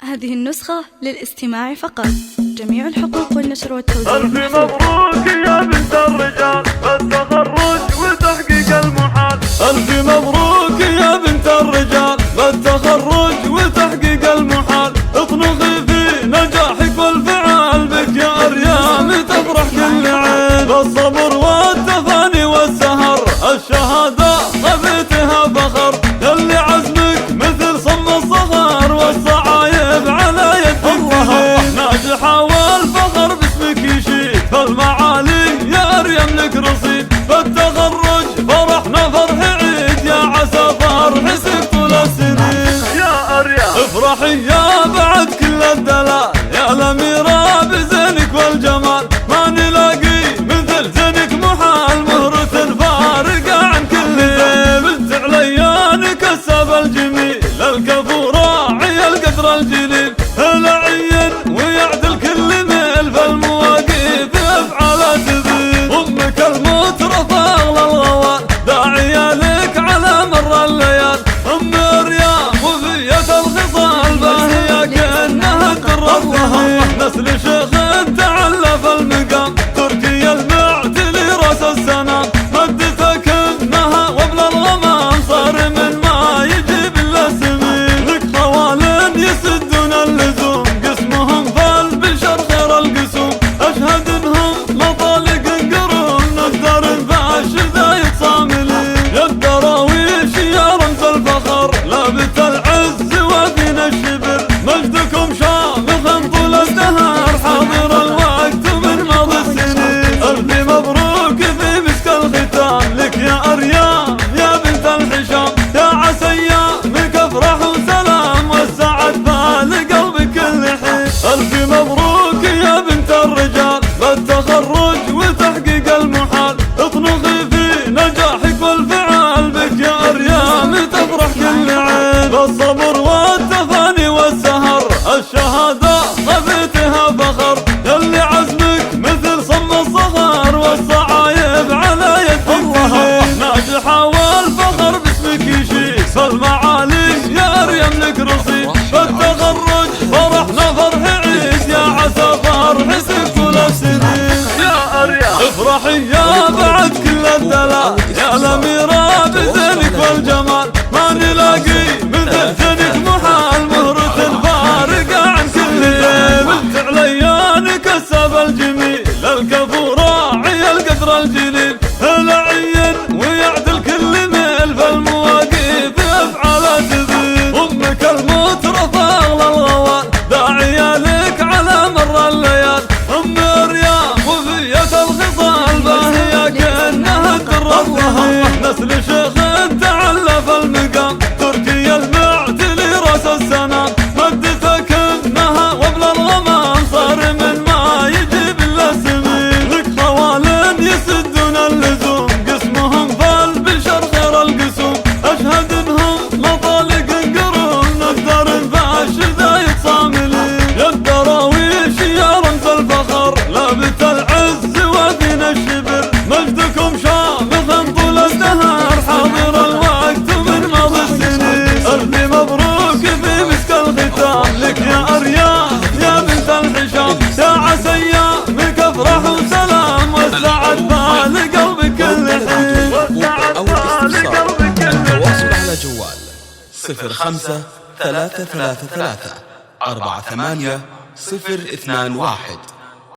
هذه النسخة للاستماع فقط. جميع الحقوق والنشر والتوزيع. ألف مبروك يا بنت الرجال بالتخرج وتحقيق المحال. ألف مبروك يا بنت الرجال بالتخرج وتحقيق المحال. اطنخي في نجاحك والفعال بك يا أريام تفرح كل عين. بالصبر والتفاني والسهر الشهادة خذيتها فخر. يلي عزمك مثل صم الصخر والصعايب على يدك تزين. ناجحة والفخر باسمك يشيد فالمعالي يا أريم لك رصيد. بالتخرج فرحنا فرح عيد يا عسى فرح سك طول السنين. يا أريم افرحي يا بعد كل الدلال يا الأميرة بزينك والجمال. ما نلاقي مثل زينك محال مهرة فارقة عن كل زين. بنت عليان كسب الجميل الكفو راعي القدر الجليل. العين ويعدل كل ميل فالمواقف افعال تبين. امك المترفة اغلى الغوال داعية لك على مر الليال. ام رياض وفية الخصال باهية كأنها الدر. نسل شيخ تعلف المقام تركي المعتلي راس السنام. مدته كأنها وبل الغمام صار من ما يجيب الا سمين. لك خوال يسدون اللزوم قسمهم فالبشر خير القسوم. اشهد انهم مطالق قرون نقدر نفعش ذايد صاملين. يا الدراويش يا رمز الفخر لابت العز وادين الشبر. مجدكم شامخ طول الدهر حاضر الوقت من ماضي السنين. ألف مبروك في مسك الختام لك يا أريام يا بنت الحشام. يا عسى أيامك افرح وسلام والسعد فالقلب كل حين. ألف مبروك يا بنت الرجال بالتخرج وتحقيق المحال. اطنخي في نجاحك والفعال بك يا أريام تفرح كل عين. بالصبر والتفاني والسهر الشهادة خذيتها فخر. يلي عزمك مثل صم الصخر والصعايب على يدك تزين. ناجحة والفخر باسمك يشيد فالمعالي يا أريم لك رصيد. بالتخرج فرحنا فرح عيد يا عسى فرح سك طول السنين. يا أريم افرحي يا بعد كل الدلال يا الأميرة بزينك والجمال. ما نلاقي مثل زينك محال مهرة فارقة عن كل زين. بنت عليان كسب الجميل الكفو راعي القدر الجليل. العين ويعدل كل ميل فالمواقف افعال تبين. امك المترفة اغلى الغوال داعية لك على مر الليال. ام رياض وفية الخصال باهية كأنها الدر. نسل شيخ تعلف المقام تركي المعتلي راس السنام. مدته كأنها وبل الغمام صار من ما يجيب الا سمين. لك خوال يسدون اللزوم قسمهم فالبشر خير القسوم. اشهد انهم مطالق قرون نقدر نفعش ذايد صاملين. يا الدراويش يا رمز الفخر لابت العز وادين الشبر. مجدكم شامخ طول الدهر حاضر الوقت من ماضي السنين. ألف مبروك في مسك الختام لك يا أريام يا بنت الحشام. يا عسى أيامك افرح وسلام والسعد فالقلب كل حين. أو الاستفسار التواصل على جوال 05 333 48 021.